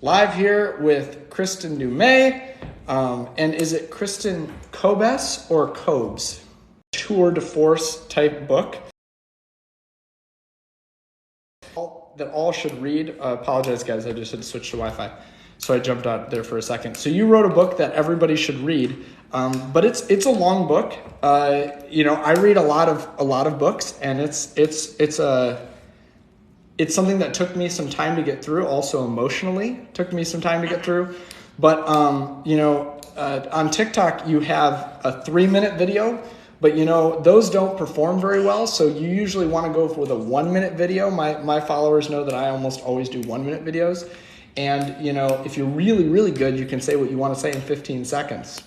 Live here with Kristin Du Mez. And is it Kristin Kobes or Kobes? Tour de force type book that all should read. Apologize, guys. I just had to switch to Wi-Fi, so I jumped out there for a second. So you wrote a book that everybody should read, but it's a long book. I read a lot of books, and it's something that took me some time to get through. Also emotionally took me some time to get through. But on TikTok you have a 3-minute video. But, those don't perform very well, so you usually want to go with a 1-minute video. My followers know that I almost always do 1-minute videos. And, if you're really, really good, you can say what you want to say in 15 seconds.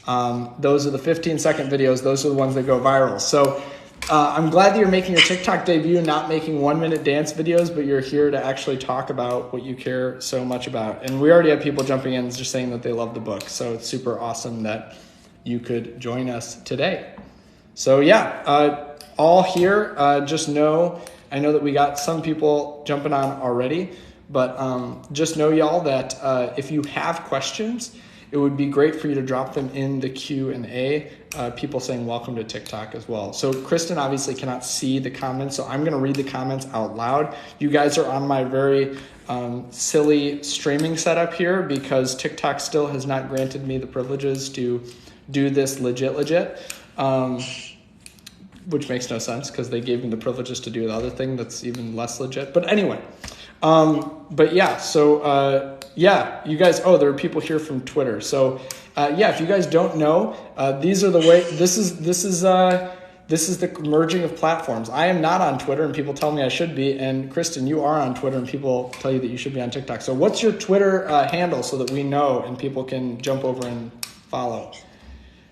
Those are the 15-second videos. Those are the ones that go viral. So I'm glad that you're making your TikTok debut, not making 1-minute dance videos, but you're here to actually talk about what you care so much about. And we already have people jumping in just saying that they love the book. So it's super awesome that you could join us today. So all here, just know, I know that we got some people jumping on already, but just know, y'all, that if you have questions, it would be great for you to drop them in the Q&A, people saying welcome to TikTok as well. So Kristin obviously cannot see the comments, so I'm going to read the comments out loud. You guys are on my very silly streaming setup here because TikTok still has not granted me the privileges to do this legit. Which makes no sense because they gave me the privileges to do the other thing that's even less legit. But anyway, you guys, there are people here from Twitter. So if you guys don't know, these are the way, this is the merging of platforms. I am not on Twitter and people tell me I should be. And Kristin, you are on Twitter and people tell you that you should be on TikTok. So what's your Twitter handle so that we know and people can jump over and follow?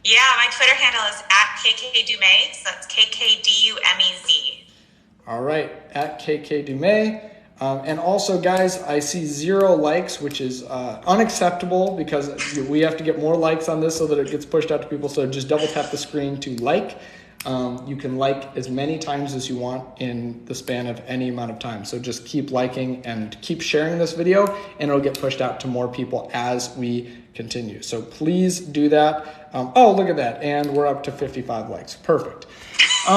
Yeah, my Twitter handle is @KKDuMez. So that's KKDUMEZ. All right, @KKDuMez. And also, guys, I see 0 likes, which is unacceptable because we have to get more likes on this so that it gets pushed out to people. So just double tap the screen to like. You can like as many times as you want in the span of any amount of time. So just keep liking and keep sharing this video, and it'll get pushed out to more people as we continue. So please do that. Look at that. And we're up to 55 likes. Perfect. Easy.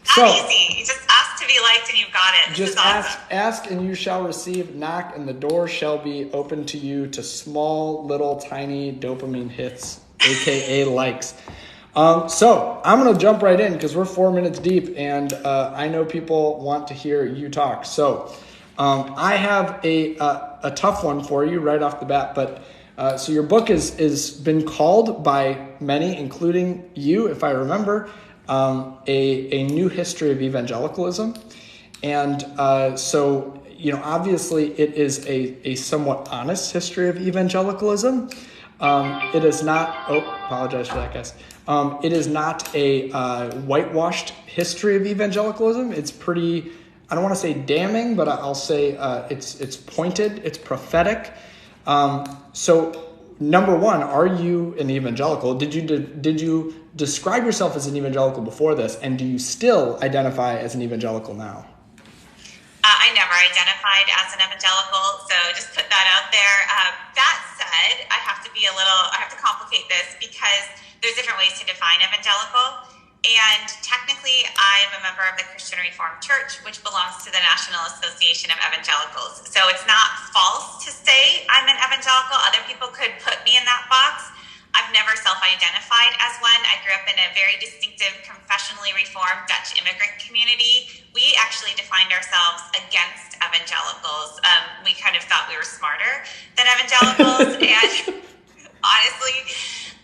You just ask to be liked and you've got it. Just ask and you shall receive. Knock and the door shall be open to you to small, little, tiny dopamine hits, aka likes. So I'm going to jump right in because we're 4 minutes deep and I know people want to hear you talk. So I have a tough one for you right off the bat, but so your book is been called by many, including you, if I remember, a new history of evangelicalism. And obviously it is a somewhat honest history of evangelicalism. It is not, apologize for that, guys. It is not a whitewashed history of evangelicalism. It's pretty, I don't want to say damning, but I'll say it's pointed, it's prophetic. So number one, are you an evangelical? Did you describe yourself as an evangelical before this, and do you still identify as an evangelical now? I never identified as an evangelical, so just put that out there. That said, I have to complicate this because there's different ways to define evangelical. And technically, I'm a member of the Christian Reformed Church, which belongs to the National Association of Evangelicals. So it's not false to say I'm an evangelical. Other people could put me in that box. I've never self-identified as one. I grew up in a very distinctive, confessionally reformed Dutch immigrant community. We actually defined ourselves against evangelicals. We kind of thought we were smarter than evangelicals, and honestly,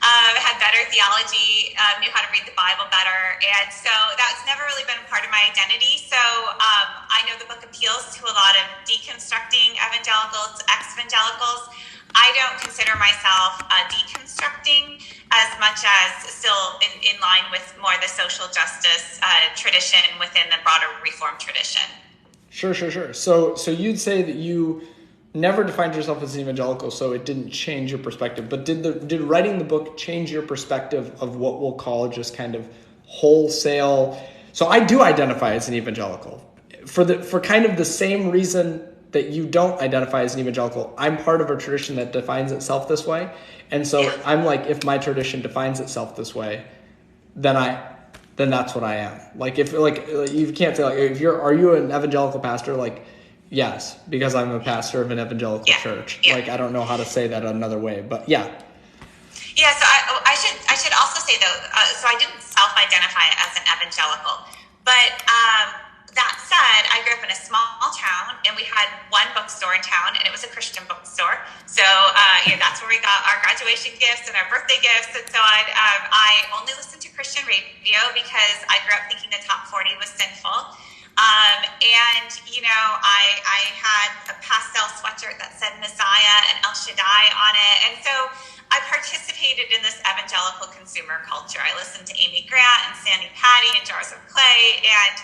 had better theology, knew how to read the Bible better, and so that's never really been part of my identity. So I know the book appeals to a lot of deconstructing evangelicals, ex-evangelicals. I don't consider myself deconstructing as much as still in line with more the social justice tradition within the broader Reformed tradition. Sure. So you'd say that you never defined yourself as an evangelical, so it didn't change your perspective. But did writing the book change your perspective of what we'll call just kind of wholesale? So I do identify as an evangelical for kind of the same reason that you don't identify as an evangelical. I'm part of a tradition that defines itself this way. And so I'm like, if my tradition defines itself this way, then that's what I am. Like, if like you can't say like, are you an evangelical pastor? Like, yes, because I'm a pastor of an evangelical church. Like, I don't know how to say that another way, but yeah. Yeah, so I should also say though, so I didn't self-identify as an evangelical, but that said, I grew up in a small town, and we had one bookstore in town, and it was a Christian bookstore. So that's where we got our graduation gifts and our birthday gifts and so on. I only listened to Christian radio because I grew up thinking the top 40 was sinful. And I had a pastel sweatshirt that said Messiah and El Shaddai on it. And so I participated in this evangelical consumer culture. I listened to Amy Grant and Sandy Patty and Jars of Clay. And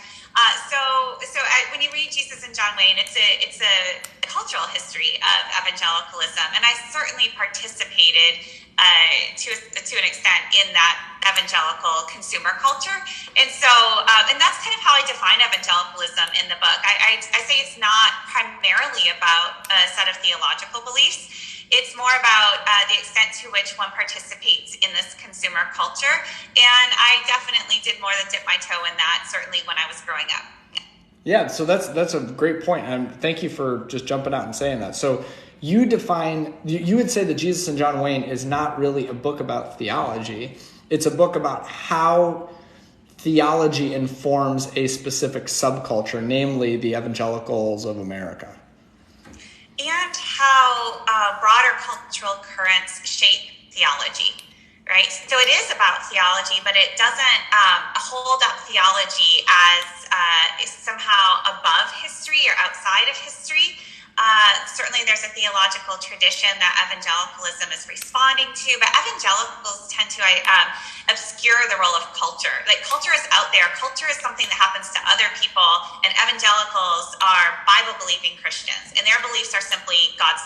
when you read Jesus and John Wayne, it's a cultural history of evangelicalism. And I certainly participated to an extent in that evangelical consumer culture. And so, and that's kind of how I define evangelicalism in the book. I say it's not primarily about a set of theological beliefs. It's more about the extent to which one participates in this consumer culture. And I definitely did more than dip my toe in that, certainly when I was growing up. Yeah, so that's a great point. And thank you for just jumping out and saying that. So you would say that Jesus and John Wayne is not really a book about theology. It's a book about how theology informs a specific subculture, namely the evangelicals of America. And how broader cultural currents shape theology, right? So it is about theology, but it doesn't hold up theology as somehow above history or outside of history. Certainly there's a theological tradition that evangelicalism is responding to, but evangelicals tend to obscure the role of culture. Like, culture is out there. Culture is something that happens to other people, and evangelicals are Bible-believing Christians, and their beliefs are simply God's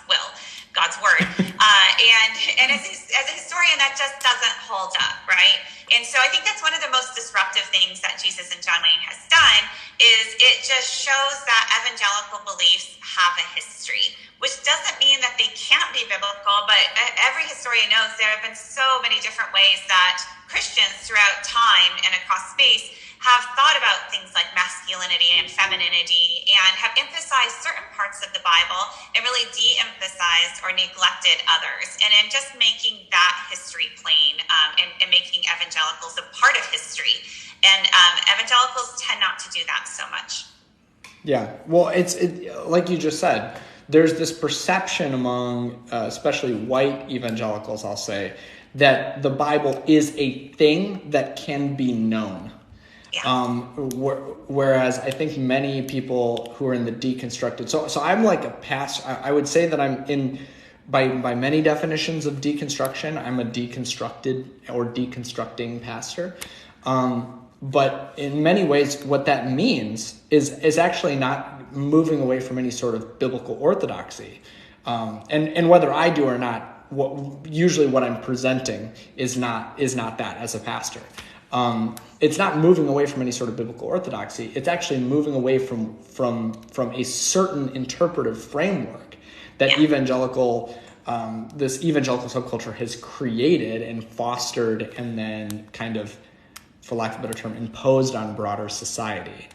will, God's word. And as a historian, that just doesn't hold up, right? And so I think that's one of the most disruptive things that Jesus and John Wayne has done, is it just shows that evangelical beliefs have a history, which doesn't mean that they can't be biblical, but every historian knows there have been so many different ways that Christians throughout time and across space have thought about things like masculinity and femininity, and have emphasized certain parts of the Bible and really de-emphasized or neglected others. And in just making that history plain and making evangelicals a part of history. And evangelicals tend not to do that so much. Yeah, well, it's like you just said, there's this perception among especially white evangelicals, I'll say, that the Bible is a thing that can be known. Yeah. Whereas I think many people who are in the deconstructed, so I'm like a pastor. I would say that I'm in, by many definitions of deconstruction, I'm a deconstructed or deconstructing pastor. But in many ways, what that means is actually not moving away from any sort of biblical orthodoxy. And whether I do or not, usually what I'm presenting is not that as a pastor. It's not moving away from any sort of biblical orthodoxy. It's actually moving away from a certain interpretive framework that this evangelical subculture has created and fostered, and then kind of, for lack of a better term, imposed on broader society.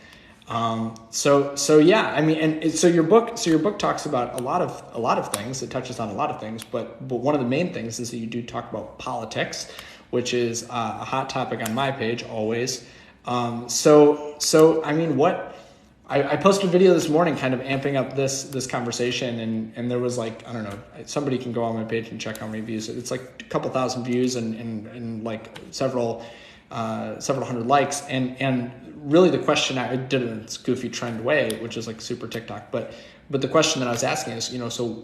So yeah, I mean, and so your book talks about a lot of things. It touches on a lot of things, but one of the main things is that you do talk about politics, which is a hot topic on my page always. So I mean, I posted a video this morning kind of amping up this conversation, and there was like, I don't know, somebody can go on my page and check how many views. It's like a couple thousand views and like several hundred likes. And really the question, I did it in this goofy trend way, which is like super TikTok, but the question that I was asking is, so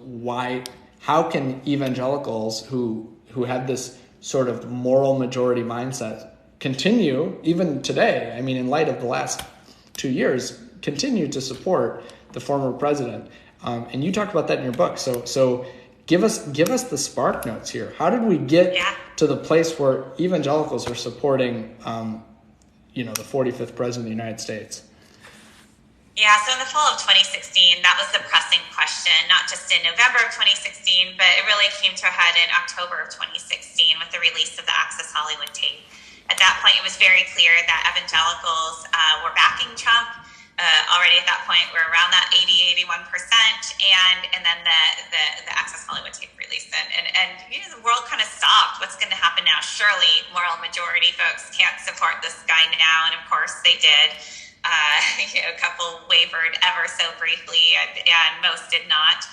how can evangelicals who have this sort of moral majority mindset continue, even today, I mean, in light of the last 2 years, continue to support the former president? And you talked about that in your book. So give us the spark notes here. How did we get to the place where evangelicals are supporting, the 45th president of the United States? Yeah, so in the fall of 2016, that was the pressing question, not just in November of 2016, but it really came to a head in October of 2016 with the release of the Access Hollywood tape. At that point, it was very clear that evangelicals were backing Trump. Already at that point, we're around that 81%, and then the Access Hollywood tape release. And you know, the world kind of stopped. What's going to happen now? Surely moral majority folks can't support this guy now, and of course they did. A couple wavered ever so briefly, and most did not.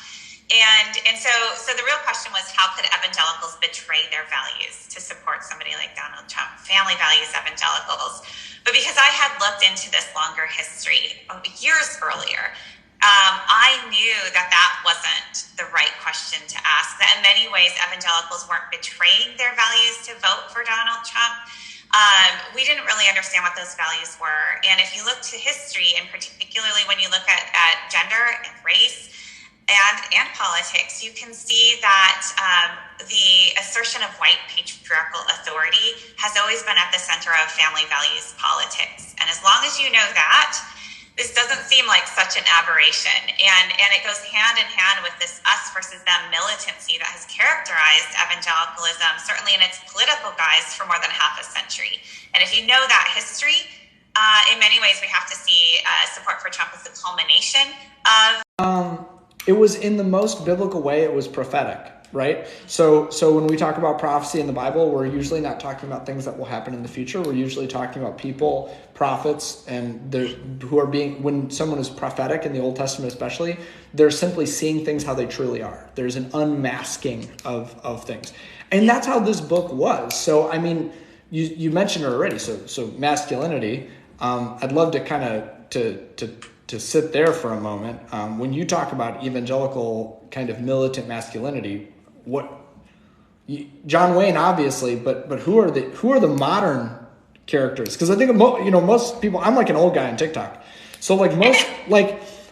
And so the real question was, how could evangelicals betray their values to support somebody like Donald Trump? Family values evangelicals. But because I had looked into this longer history years earlier, I knew that wasn't the right question to ask. That in many ways, evangelicals weren't betraying their values to vote for Donald Trump. We didn't really understand what those values were. And if you look to history, and particularly when you look at gender and race and politics, you can see that the assertion of white patriarchal authority has always been at the center of family values politics. And as long as you know that, this doesn't seem like such an aberration. And it goes hand in hand with this us versus them militancy that has characterized evangelicalism, certainly in its political guise, for more than half a century. And if you know that history, in many ways we have to see support for Trump as the culmination of... It was in the most biblical way, it was prophetic, right? So when we talk about prophecy in the Bible, we're usually not talking about things that will happen in the future. We're usually talking about people, prophets, and who are being, when someone is prophetic in the Old Testament especially, they're simply seeing things how they truly are. There's an unmasking of things. And that's how this book was. So, I mean, you mentioned it already. So masculinity, I'd love to kind of to sit there for a moment. When you talk about evangelical kind of militant masculinity, John Wayne obviously, but who are the modern characters? Because I think most people, I'm like an old guy on TikTok, so like most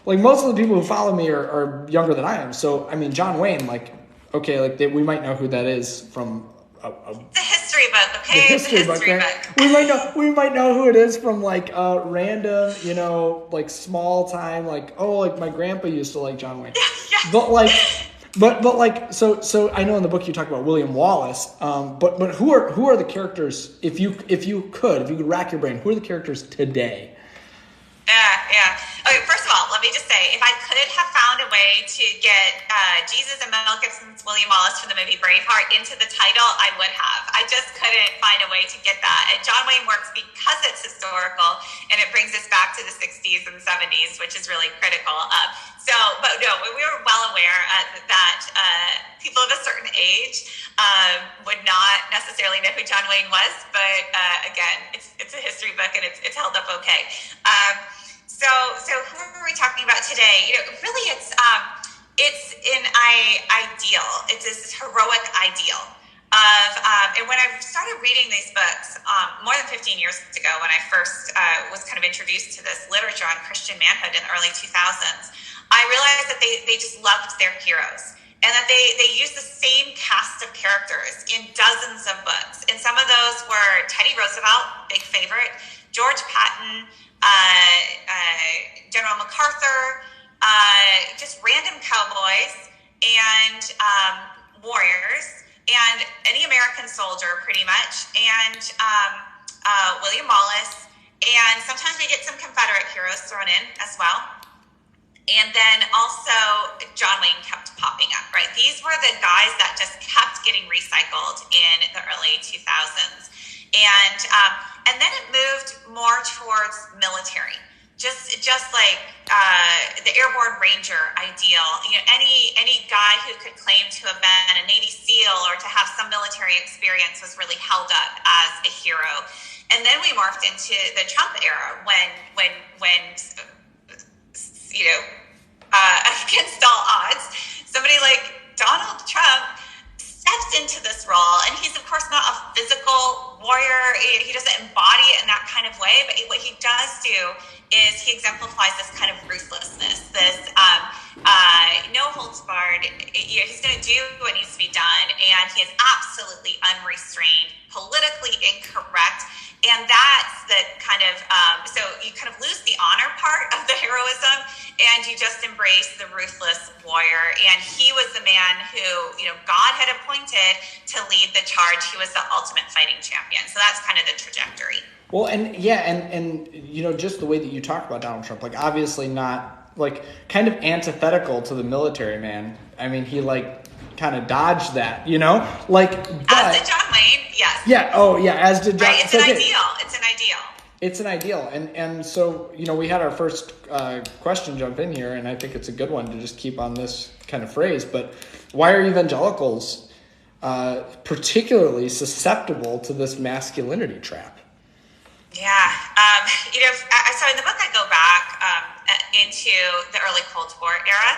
of the people who follow me are younger than I am. So I mean, John Wayne, we might know who that is from the history book, okay? The history book. Right? We might know who it is from like random, like small time, like my grandpa used to like John Wayne. Yeah. But so I know in the book you talk about William Wallace. But who are the characters? If you could rack your brain, who are the characters today? Yeah. Okay, first of all, let me just say, if I could have found a way to get Jesus and Mel Gibson's William Wallace from the movie Braveheart into the title, I would have. I just couldn't find a way to get that. And John Wayne works because it's historical, and it brings us back to the 60s and 70s, which is really critical. But no, we were well aware that people of a certain age would not necessarily know who John Wayne was. But again, it's a history book, and it's held up okay. So who are we talking about today? Really, it's an ideal. It's this heroic ideal of, and when I started reading these books more than 15 years ago, when I first was kind of introduced to this literature on Christian manhood in the early 2000s, I realized that they just loved their heroes, and that they used the same cast of characters in dozens of books. And some of those were Teddy Roosevelt, big favorite, George Patton, General MacArthur, just random cowboys and warriors, and any American soldier pretty much, and William Wallace, and sometimes we get some Confederate heroes thrown in as well. And then also John Wayne kept popping up, right? These were the guys that just kept getting recycled in the early 2000s. And then it moved more towards military, just like the airborne ranger ideal. Any guy who could claim to have been a Navy SEAL or to have some military experience was really held up as a hero. And then we morphed into the Trump era when against all odds, somebody like Donald Trump steps into this role, and he's of course not a physical warrior. He doesn't embody it in that kind of way, but what he does do is he exemplifies this kind of ruthlessness, this no holds barred. He's going to do what needs to be done, and he is absolutely unrestrained, politically incorrect, And that's the kind of, so you kind of lose the honor part of the heroism, and you just embrace the ruthless warrior. And he was the man who, God had appointed to lead the charge. He was the ultimate fighting champion. So that's kind of the trajectory. Well, and just the way that you talk about Donald Trump, like obviously not like kind of antithetical to the military man. I mean, he kind of dodged that, like, but, as did John Wayne, yes. Yeah. Oh, yeah. As did John. Right. It's an ideal. It's an ideal. And so, we had our first question jump in here, and I think it's a good one to just keep on this kind of phrase. But why are evangelicals particularly susceptible to this masculinity trap? Yeah. So in the book, I go back into the early Cold War era,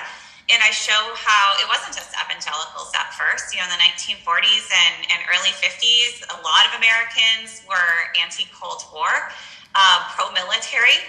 and I show how it wasn't just evangelicals at first. In the 1940s and early 50s, a lot of Americans were anti-Cold War, pro-military,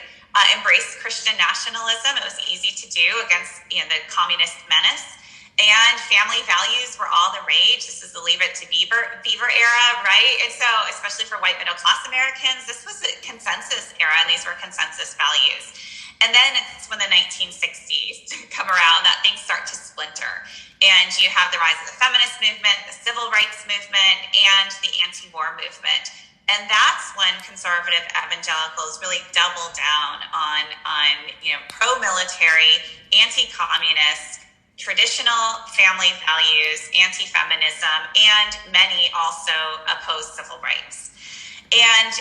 embraced Christian nationalism. It was easy to do against the communist menace. And family values were all the rage. This is the Leave It to Beaver era, right? And so, especially for white middle-class Americans, this was a consensus era, and these were consensus values. And then it's when the 1960s come around that things start to splinter. And you have the rise of the feminist movement, the civil rights movement, and the anti-war movement. And that's when conservative evangelicals really double down on pro-military, anti-communist, traditional family values, anti-feminism, and many also oppose civil rights. And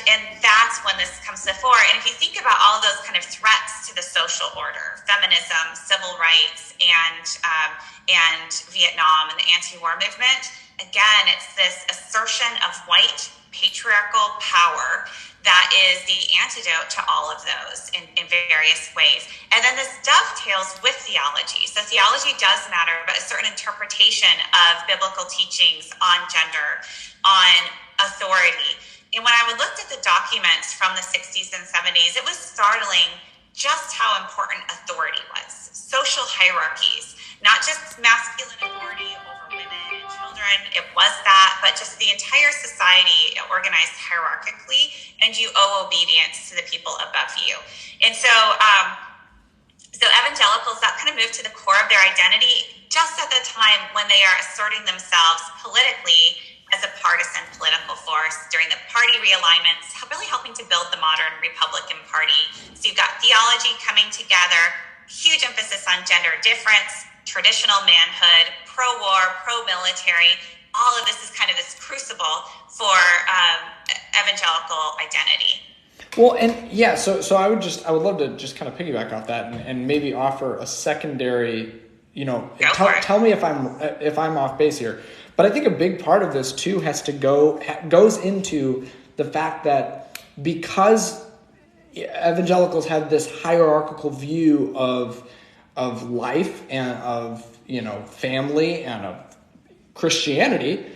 that's when this comes to the fore. And if you think about all those kind of threats to the social order, feminism, civil rights, and Vietnam and the anti-war movement, again, it's this assertion of white patriarchal power that is the antidote to all of those in various ways. And then this dovetails with theology. So theology does matter, but a certain interpretation of biblical teachings on gender, on authority. And when I looked at the documents from the 60s and 70s, it was startling just how important authority was. Social hierarchies, not just masculine authority over women and children, it was that, but just the entire society organized hierarchically, and you owe obedience to the people above you. And so evangelicals, that kind of moved to the core of their identity just at the time when they are asserting themselves politically as a partisan political force during the party realignments, really helping to build the modern Republican Party. So you've got theology coming together, huge emphasis on gender difference, traditional manhood, pro-war, pro-military. All of this is kind of this crucible for evangelical identity. Well, and yeah, so I would love to just kind of piggyback off that and maybe offer a secondary, tell me if I'm off base here. But I think a big part of this too goes into the fact that because evangelicals have this hierarchical view of life and of family and of Christianity,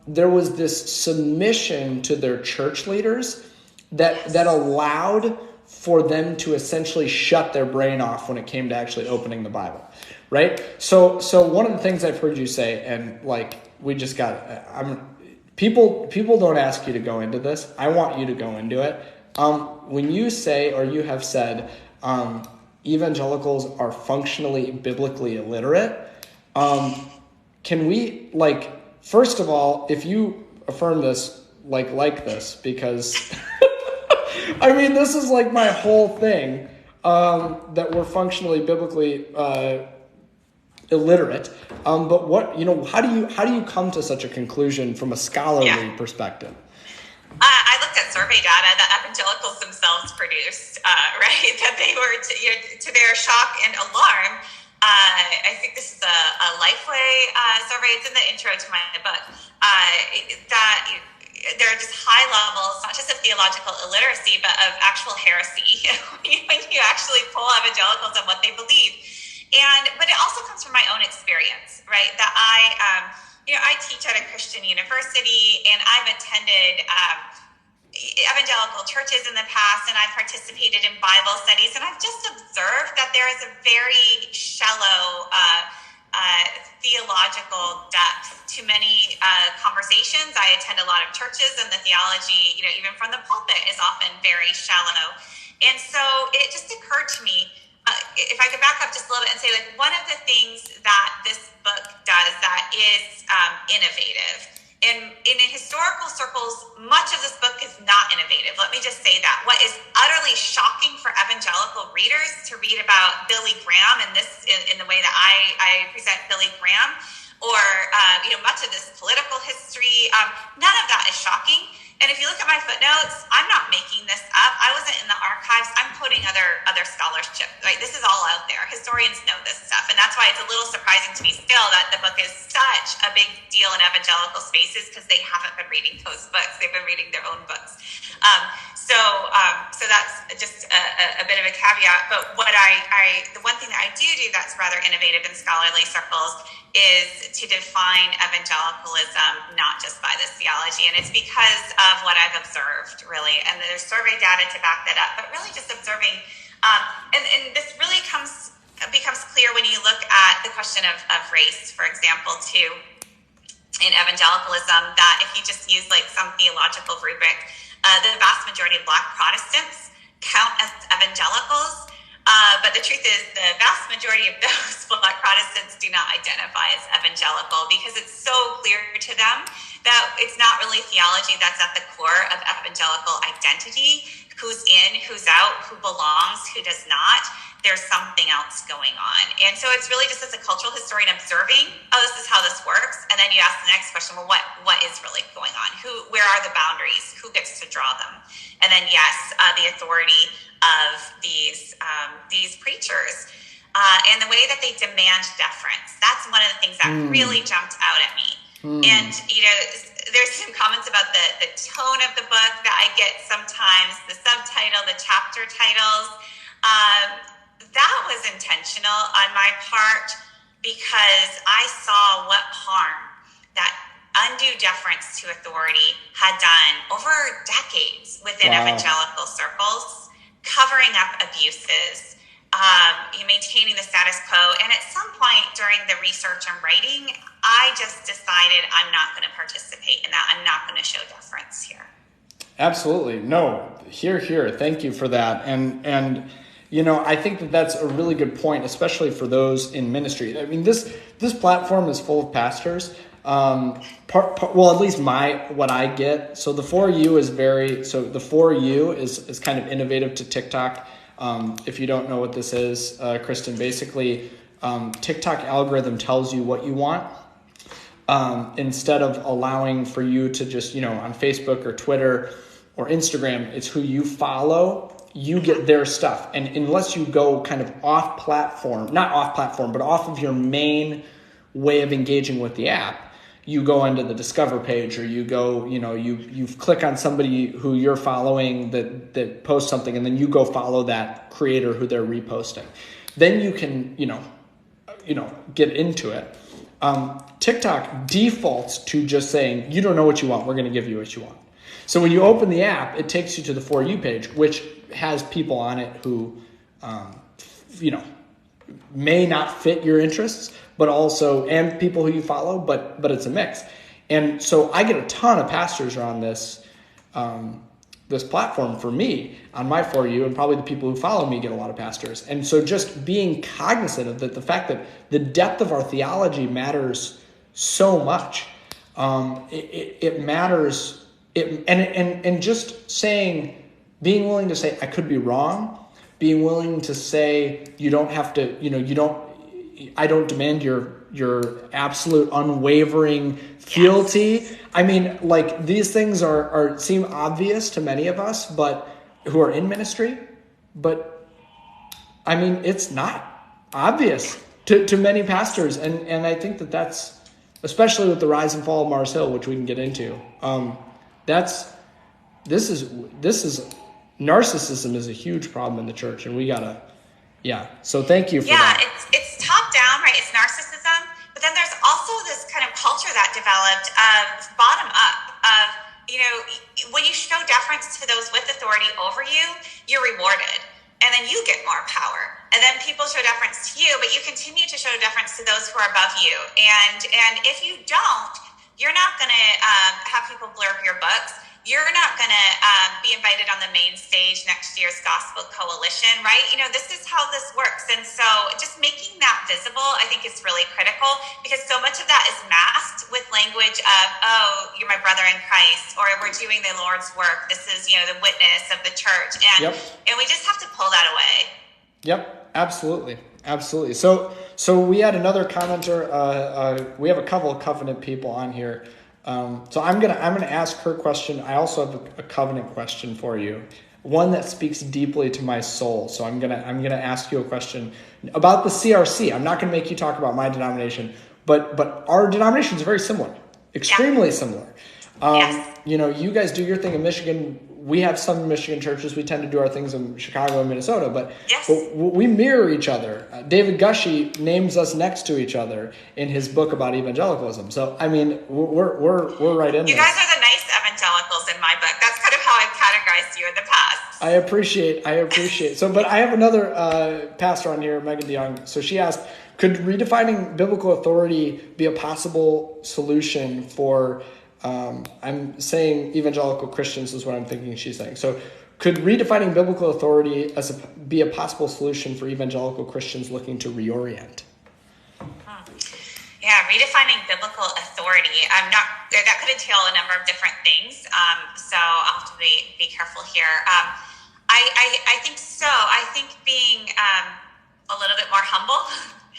there was this submission to their church leaders that allowed for them to essentially shut their brain off when it came to actually opening the Bible, right? So one of the things I've heard you say, and people don't ask you to go into this. I want you to go into it. When you say, or you have said, evangelicals are functionally biblically illiterate, can we, first of all, if you affirm this, like this, because I mean, this is my whole thing, that we're functionally biblically illiterate. But what, how do you come to such a conclusion from a scholarly perspective? I looked at survey data that evangelicals themselves produced, right? That they were, to their shock and alarm. I think this is a Lifeway survey. It's in the intro to my book. That there are just high levels, not just of theological illiteracy, but of actual heresy when you actually poll evangelicals on what they believe. But it also comes from my own experience, right? That I teach at a Christian university, and I've attended evangelical churches in the past, and I've participated in Bible studies, and I've just observed that there is a very shallow theological theological depth to many conversations. I attend a lot of churches, and the theology, even from the pulpit, is often very shallow. And so it just occurred to me, if I could back up just a little bit and say, like, one of the things that this book does that is innovative. And in historical circles, much of this book is not innovative. Let me just say that. What is utterly shocking for evangelical readers to read about Billy Graham and this in the way that I present Billy Graham, or much of this political history, none of that is shocking. And if you look at my footnotes, I'm not making this up. I wasn't in the archives. I'm quoting other scholarship. Right? This is all out there. Historians know this stuff. And that's why it's a little surprising to me still that the book is such a big deal in evangelical spaces, because they haven't been reading those books. They've been reading their own books. So that's just a bit of a caveat. But what the one thing that I do that's rather innovative in scholarly circles is to define evangelicalism not just by this theology. And it's because of what I've observed, really. And there's survey data to back that up, but really just observing. And this really becomes clear when you look at the question of race, for example, too, in evangelicalism, that if you just use like some theological rubric, the vast majority of Black Protestants count as evangelicals. But the truth is, the vast majority of those Black Protestants do not identify as evangelical, because it's so clear to them that it's not really theology that's at the core of evangelical identity. Who's in, who's out, who belongs, who does not. There's something else going on. And so it's really just as a cultural historian observing, this is how this works. And then you ask the next question, well, what is really going on? Where are the boundaries? Who gets to draw them? And then, yes, the authority of these preachers and the way that they demand deference. That's one of the things that really jumped out at me. And, there's some comments about the tone of the book that I get sometimes, the subtitle, the chapter titles. That was intentional on my part, because I saw what harm that undue deference to authority had done over decades within evangelical circles, covering up abuses, maintaining the status quo. And at some point during the research and writing, I just decided I'm not going to participate in that. I'm not going to show deference here. Absolutely. No, here. Thank you for that. And I think that that's a really good point, especially for those in ministry. I mean, this platform is full of pastors. Well, at least what I get. So the 4U is kind of innovative to TikTok. If you don't know what this is, Kristin, basically, TikTok algorithm tells you what you want. Instead of allowing for you to just, on Facebook or Twitter or Instagram, it's who you follow. You get their stuff. And unless you go kind of not off platform, but off of your main way of engaging with the app, you go into the Discover page, or you go, you click on somebody who you're following that posts something, and then you go follow that creator who they're reposting. Then you can, get into it. TikTok defaults to just saying, you don't know what you want, we're going to give you what you want. So when you open the app, it takes you to the For You page, which has people on it who, may not fit your interests, but also, and people who you follow, but it's a mix. And so I get a ton of pastors on this platform for me on my For You, and probably the people who follow me get a lot of pastors. And so just being cognizant of the fact that the depth of our theology matters so much. It matters. And just saying, being willing to say, I could be wrong, being willing to say, you don't have to, I don't demand your absolute unwavering fealty. Yes. I mean, like, these things seem obvious to many of us, but who are in ministry, but I mean, it's not obvious to many pastors. And I think that's, especially with the rise and fall of Mars Hill, which we can get into, this is narcissism is a huge problem in the church, and we gotta, so thank you for that. Yeah, it's top down, right? It's narcissism, but then there's also this kind of culture that developed of bottom up, of, when you show deference to those with authority over you, you're rewarded. and then you get more power. And then people show deference to you, but you continue to show deference to those who are above you. And if you don't, you're not going to have people blurb your books. You're not going to be invited on the main stage next year's Gospel Coalition, right? This is how this works. And so just making that visible, I think, is really critical, because so much of that is masked with language of, oh, you're my brother in Christ, or we're doing the Lord's work. This is, the witness of the church. And we just have to pull that away. Yep, absolutely. So we had another commenter. We have a couple of covenant people on here. So I'm gonna ask her question. I also have a covenant question for you, one that speaks deeply to my soul. So I'm gonna ask you a question about the CRC. I'm not gonna make you talk about my denomination, but our denomination is very similar, extremely similar. You guys do your thing in Michigan. We have some Michigan churches. We tend to do our things in Chicago and Minnesota, but we mirror each other. David Gushee names us next to each other in his book about evangelicalism. So, I mean, we're right in there. You guys are the nice evangelicals in my book. That's kind of how I've categorized you in the past. I appreciate. So, but I have another pastor on here, Megan DeYoung. So she asked, could redefining biblical authority be a possible solution for I'm saying evangelical Christians is what I'm thinking she's saying. So could redefining biblical authority be a possible solution for evangelical Christians looking to reorient? Yeah, redefining biblical authority. That could entail a number of different things. So I'll have to be careful here. I think so. I think being a little bit more humble.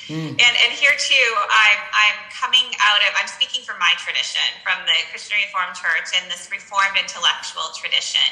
And here too, I'm speaking from my tradition, from the Christian Reformed Church and this Reformed intellectual tradition,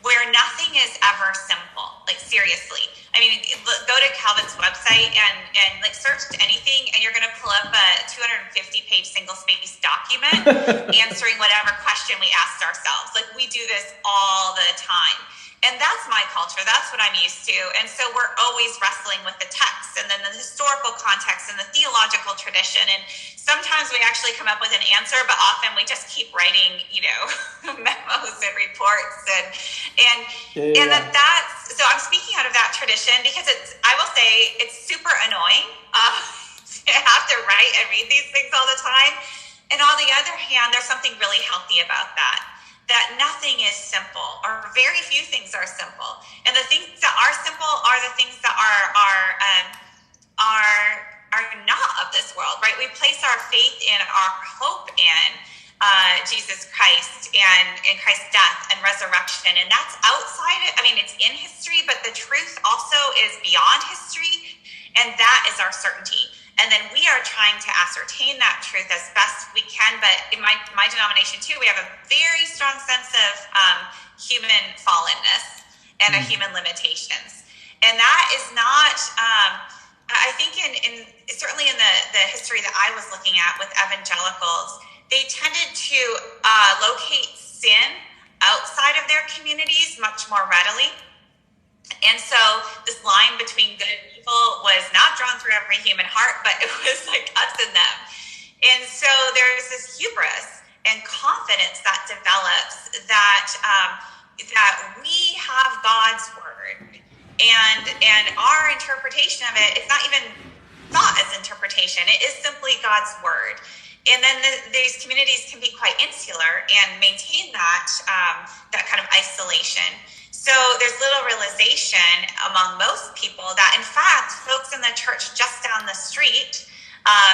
where nothing is ever simple. Like, seriously. I mean, go to Calvin's website and like search anything, and you're going to pull up a 250-page single-spaced document answering whatever question we asked ourselves. Like, we do this all the time. And that's my culture. That's what I'm used to. And so we're always wrestling with the text and then the historical context and the theological tradition. And sometimes we actually come up with an answer, but often we just keep writing, memos and reports. That's, so I'm speaking out of that tradition because I will say it's super annoying to have to write and read these things all the time. And on the other hand, there's something really healthy about that nothing is simple, or very few things are simple. And the things that are simple are the things that are not of this world, right? We place our faith in, our hope in Jesus Christ and in Christ's death and resurrection. And that's it's in history, but the truth also is beyond history. And that is our certainty. And then we are trying to ascertain that truth as best we can. But in my denomination too, we have a very strong sense of human fallenness and human limitations. And that is not, I think certainly in the history that I was looking at with evangelicals, they tended to locate sin outside of their communities much more readily. And so this line between good and evil was not drawn through every human heart, but it was like us and them. And so there's this hubris and confidence that develops that we have God's word, and our interpretation of it, it's not even thought as interpretation. It is simply God's word. And then these communities can be quite insular and maintain that kind of isolation. So there's little realization among most people that, in fact, folks in the church just down the street,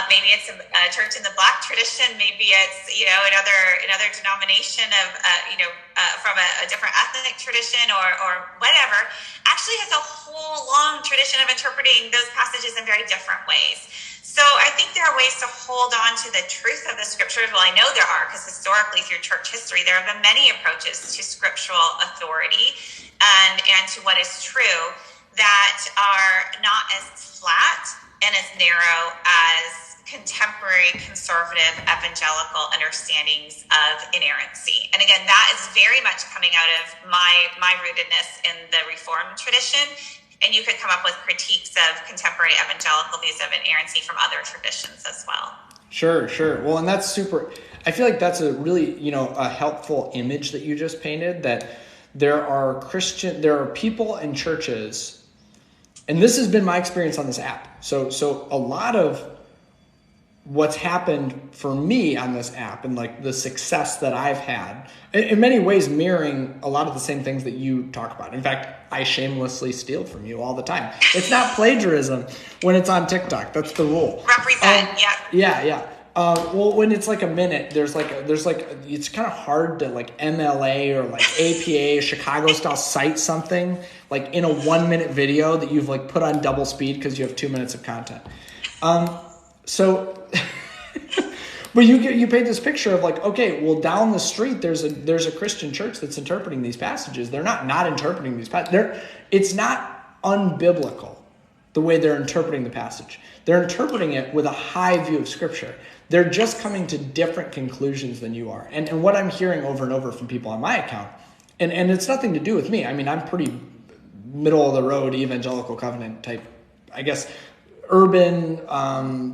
maybe it's a church in the Black tradition, maybe it's another denomination of from a different ethnic tradition or whatever, actually has a whole long tradition of interpreting those passages in very different ways. So I think there are ways to hold on to the truth of the scriptures. Well, I know there are, because historically through church history, there have been many approaches to scriptural authority and to what is true that are not as flat and as narrow as contemporary conservative evangelical understandings of inerrancy. And again, that is very much coming out of my rootedness in the Reformed tradition. And you could come up with critiques of contemporary evangelical views of inerrancy from other traditions as well. Sure. Well, and that's super. I feel like that's a really, a helpful image that you just painted, that there are people in churches and this has been my experience on this app. So a lot of what's happened for me on this app and like the success that I've had, in many ways mirroring a lot of the same things that you talk about. In fact, I shamelessly steal from you all the time. It's not plagiarism when it's on TikTok. That's the rule. Represent, Yeah. Well, when it's like a minute, there's like it's kind of hard to like MLA or like APA Chicago style cite something like in a 1 minute video that you've like put on double speed because you have 2 minutes of content. But you paint this picture of like, okay, well, down the street there's a Christian church that's interpreting these passages. They're not interpreting these passages. It's not unbiblical the way they're interpreting the passage. They're interpreting it with a high view of Scripture. They're just coming to different conclusions than you are. And what I'm hearing over and over from people on my account, and it's nothing to do with me. I mean, I'm pretty middle of the road evangelical covenant type, I guess. Urban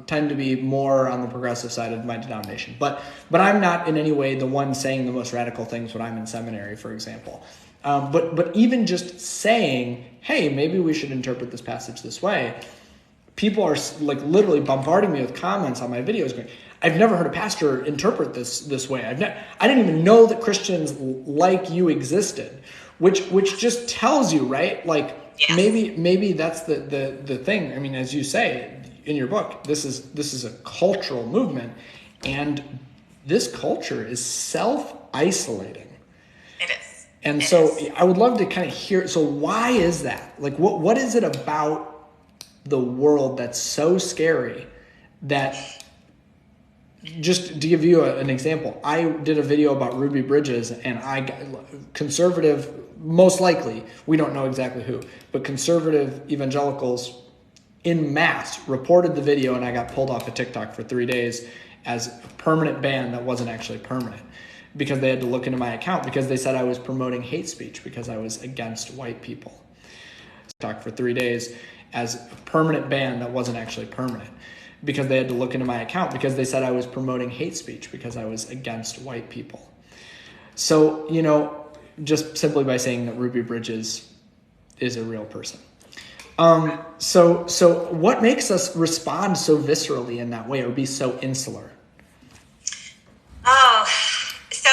tend to be more on the progressive side of my denomination, but I'm not in any way the one saying the most radical things when I'm in seminary, for example. But even just saying, hey, maybe we should interpret this passage this way, people are like literally bombarding me with comments on my videos going, I've never heard a pastor interpret this way. I didn't even know that Christians like you existed, which just tells you, right? Like, yes. Maybe that's the thing. I mean, as you say in your book, this is a cultural movement, and this culture is self-isolating. It is. And so I would love to kind of hear, so why is that? Like, what is it about the world that's so scary that, just to give you an example, I did a video about Ruby Bridges, and I got conservative, most likely, we don't know exactly who, but conservative evangelicals in mass reported the video, and I got pulled off of TikTok for 3 days as a permanent ban that wasn't actually permanent, because they had to look into my account because they said I was promoting hate speech because I was against white people. TikTok for 3 days as a permanent ban that wasn't actually permanent, because they had to look into my account because they said I was promoting hate speech because I was against white people. So, just simply by saying that Ruby Bridges is a real person. So what makes us respond so viscerally in that way or be so insular? Oh, so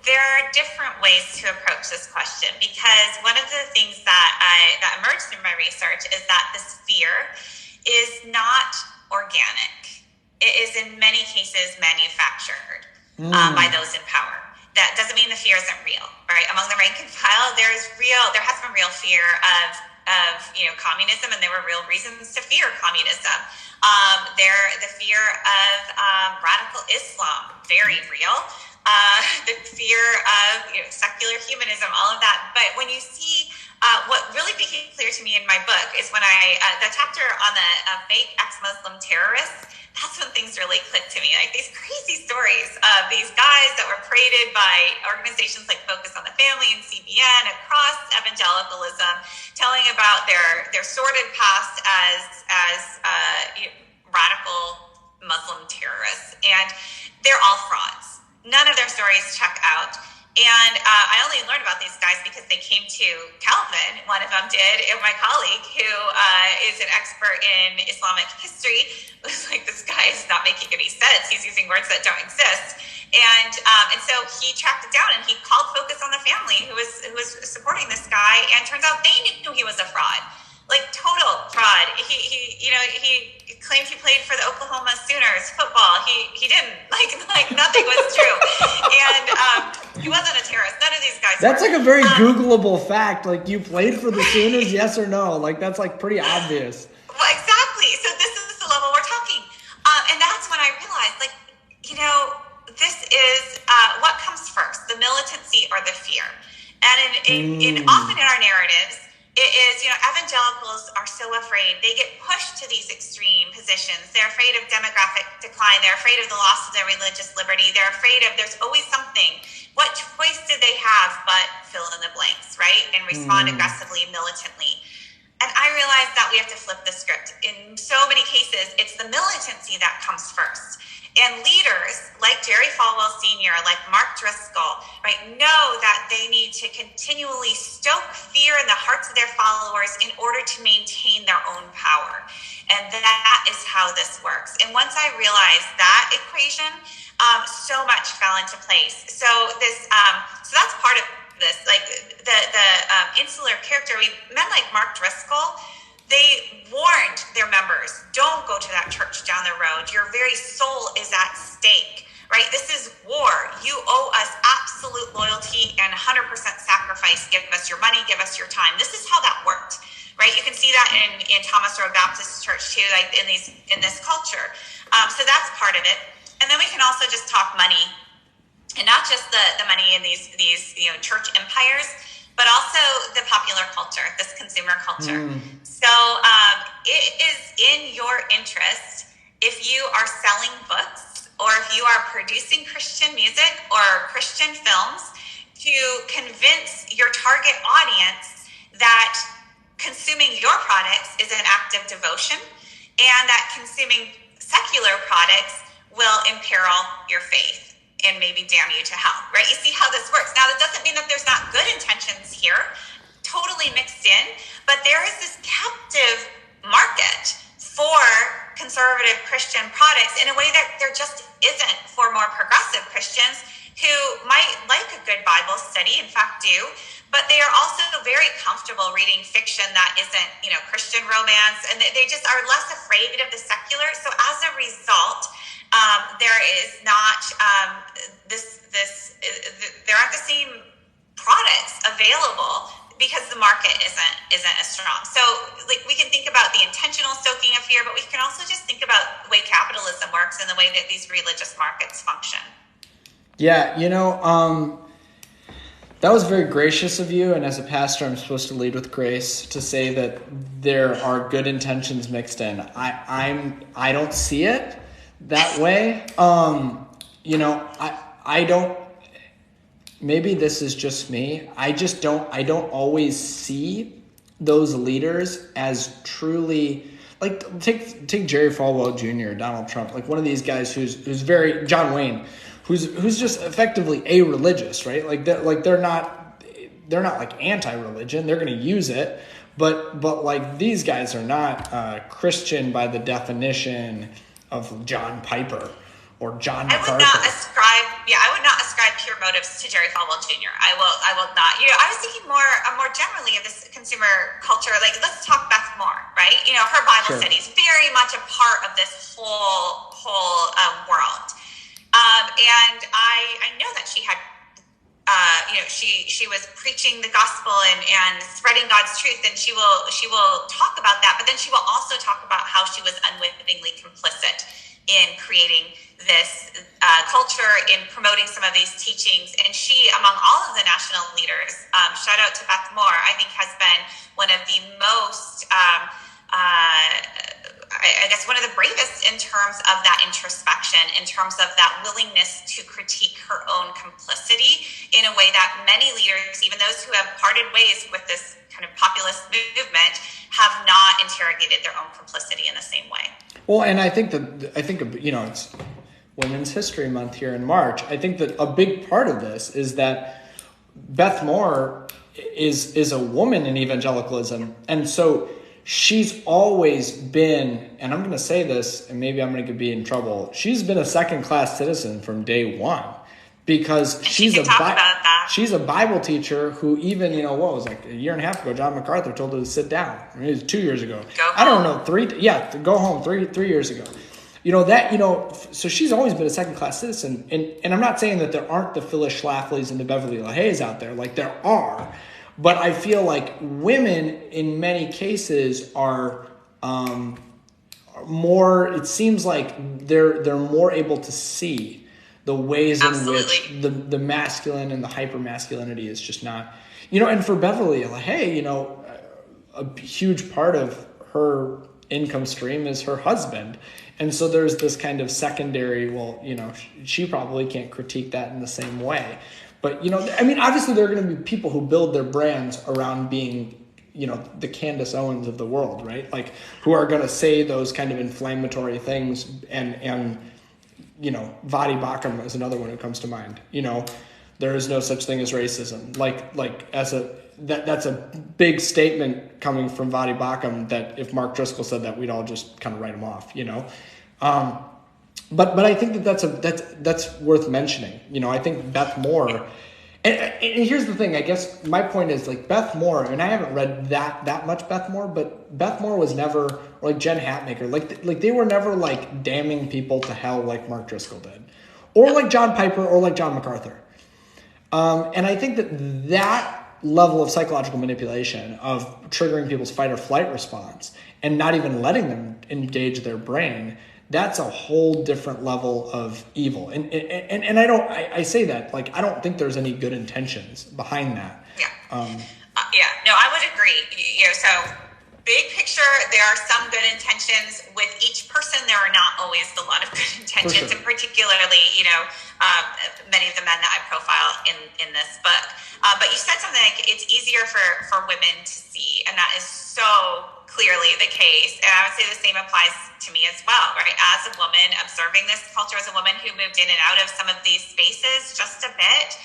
there are different ways to approach this question, because one of the things that emerged through my research is that this fear is not organic. It is in many cases manufactured by those in power. That doesn't mean the fear isn't real, right? Among the rank and file, there has been real fear of communism, and there were real reasons to fear communism. The fear of radical Islam, very real. The fear of secular humanism, all of that. But when you see what really became clear to me in my book is when the chapter on the fake ex-Muslim terrorists, that's when things really clicked to me. Like these crazy stories of these guys that were paraded by organizations like Focus on the Family and CBN across evangelicalism, telling about their sordid past as radical Muslim terrorists. And they're all frauds. None of their stories check out. And I only learned about these guys because they came to Calvin. One of them did. And my colleague, who is an expert in Islamic history, was like, this guy is not making any sense. He's using words that don't exist. And so he tracked it down, and he called Focus on the Family, who was supporting this guy. And turns out they knew he was a fraud. Like total fraud. He claimed he played for the Oklahoma Sooners football. He didn't. Like nothing was true. And he wasn't a terrorist. None of these guys. That's like a very Googleable fact. Like, you played for the Sooners, yes or no? Like, that's like pretty obvious. Well, exactly. So this is the level we're talking. And that's when I realized, this is what comes first: the militancy or the fear. And often in our narratives, it is, evangelicals are so afraid. They get pushed to these extreme positions. They're afraid of demographic decline. They're afraid of the loss of their religious liberty. They're afraid of there's always something. What choice did they have but fill in the blanks, right? And respond aggressively, militantly. And I realized that we have to flip the script. In so many cases, it's the militancy that comes first. And leaders like Jerry Falwell Sr., like Mark Driscoll, right, know that they need to continually stoke fear in the hearts of their followers in order to maintain their own power. And that is how this works. And once I realized that equation, so much fell into place. So so that's part of this. Like the insular character, men like Mark Driscoll, they warned their members, don't go to that church down the road. Your very soul is at stake, right? This is war. You owe us absolute loyalty and 100% sacrifice. Give us your money, give us your time. This is how that worked, right? You can see that in Thomas Road Baptist Church too, like in this culture. So that's part of it. And then we can also just talk money, and not just the money in these church empires, but also the popular culture, this consumer culture. So it is in your interest, if you are selling books or if you are producing Christian music or Christian films, to convince your target audience that consuming your products is an act of devotion, and that consuming secular products will imperil your faith and maybe damn you to hell, right? You see how this works. Now, that doesn't mean that there's not good intentions here, totally mixed in, but there is this captive market for conservative Christian products in a way that there just isn't for more progressive Christians who might like a good Bible study, in fact do, but they are also very comfortable reading fiction that isn't, Christian romance, and they just are less afraid of the secular. So as a result, there is not there aren't the same products available because the market isn't as strong. So like we can think about the intentional stoking of fear, but we can also just think about the way capitalism works and the way that these religious markets function. Yeah, that was very gracious of you, and as a pastor, I'm supposed to lead with grace to say that there are good intentions mixed in. I don't see it that way. I don't, maybe this is just me. I don't always see those leaders as truly, like take Jerry Falwell Jr., Donald Trump, like one of these guys who's very, John Wayne, who's just effectively a-religious, right? They're not like anti-religion. They're going to use it, but like these guys are not Christian by the definition of John Piper or John MacArthur. I would not ascribe pure motives to Jerry Falwell Jr. I will not. I was thinking more generally of this consumer culture. Like, let's talk Beth Moore, right? Her Bible study is very much a part of this whole world. And I know that she had, she was preaching the gospel and spreading God's truth, and she will talk about that. But then she will also talk about how she was unwittingly complicit in creating this culture, in promoting some of these teachings. And she, among all of the national leaders, shout out to Beth Moore, I think has been one of the most, I guess, one of the bravest in terms of that introspection, in terms of that willingness to critique her own complicity in a way that many leaders, even those who have parted ways with this kind of populist movement, have not interrogated their own complicity in the same way. Well, and I think it's Women's History Month here in March. I think that a big part of this is that Beth Moore is a woman in evangelicalism, and so she's always been, and I'm going to say this, and maybe I'm going to be in trouble, she's been a second-class citizen from day one, because she's a Bible teacher who even, what was like a year and a half ago, John MacArthur told her to sit down. I mean, it was 2 years ago. Go home, three years ago. So she's always been a second-class citizen, and I'm not saying that there aren't the Phyllis Schlaflys and the Beverly LaHaye's out there, like there are. But I feel like women, in many cases, are more. It seems like they're more able to see the ways in which the masculine and the hyper-masculinity is just not. And for Beverly LaHaye, a huge part of her income stream is her husband, and so there's this kind of secondary. Well, she probably can't critique that in the same way. But, obviously there are going to be people who build their brands around being, the Candace Owens of the world, right? Like, who are going to say those kind of inflammatory things and Vadi Bakum is another one who comes to mind. There is no such thing as racism. That's a big statement coming from Vadi Bakum, that if Mark Driscoll said that, we'd all just kind of write him off, But I think that's worth mentioning. I think Beth Moore, and here's the thing. I guess my point is, like, Beth Moore, and I haven't read that much Beth Moore, but Beth Moore was never, or like Jen Hatmaker, like they were never like damning people to hell like Mark Driscoll did, or like John Piper, or like John MacArthur. And I think that level of psychological manipulation of triggering people's fight or flight response and not even letting them engage their brain, that's a whole different level of evil. And I say that, like, I don't think there's any good intentions behind that. Yeah. No, I would agree. So big picture, there are some good intentions. With each person, there are not always a lot of good intentions, sure. And particularly, many of the men that I profile in this book. But you said something like it's easier for women to see, and that is so clearly the case. And I would say the same applies to me as well, right? As a woman, observing this culture, as a woman who moved in and out of some of these spaces just a bit,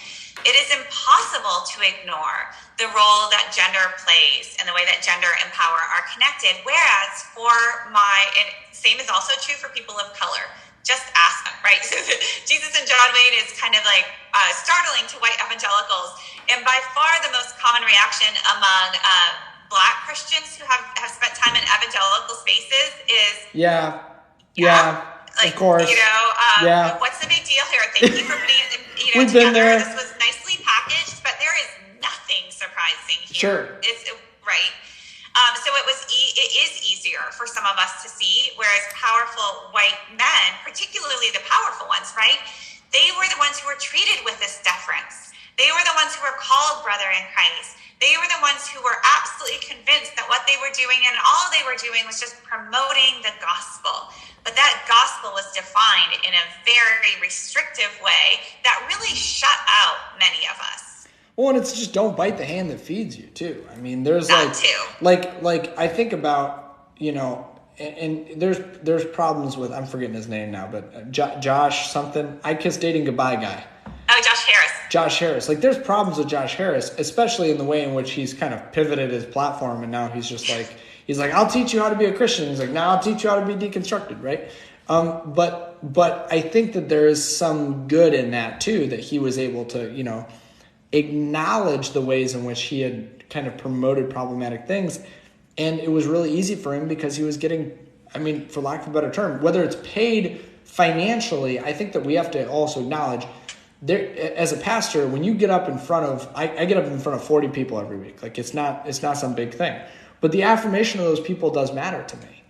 it is impossible to ignore the role that gender plays and the way that gender and power are connected. Whereas and same is also true for people of color. Just ask them, right? So Jesus and John Wayne is kind of like startling to white evangelicals. And by far the most common reaction among Black Christians who have spent time in evangelical spaces is, yeah, like, of course. What's the big deal here? Thank you for putting it We've been together. there. This was nicely packaged, but there is nothing surprising here. Sure. It's right. So it is easier for some of us to see, whereas powerful white men, particularly the powerful ones, right? They were the ones who were treated with this deference. They were the ones who were called brother in Christ. They were the ones who were absolutely convinced that what they were doing and all they were doing was just promoting the gospel. But that gospel was defined in a very restrictive way that really shut out many of us. Well, and it's just don't bite the hand that feeds you too. I mean, there's that like I think about, and there's problems with, I'm forgetting his name now, but Josh something, I Kiss Dating Goodbye guy. Oh, Josh Harris. Josh Harris. Like, there's problems with Josh Harris, especially in the way in which he's kind of pivoted his platform, and now he's just like, I'll teach you how to be a Christian. He's like, now I'll teach you how to be deconstructed, right? But I think that there is some good in that too, that he was able to, acknowledge the ways in which he had kind of promoted problematic things. And it was really easy for him because he was getting, for lack of a better term, whether it's paid financially, I think that we have to also acknowledge there, as a pastor, when you get up in front of, I get up in front of 40 people every week. Like, it's not some big thing, but the affirmation of those people does matter to me.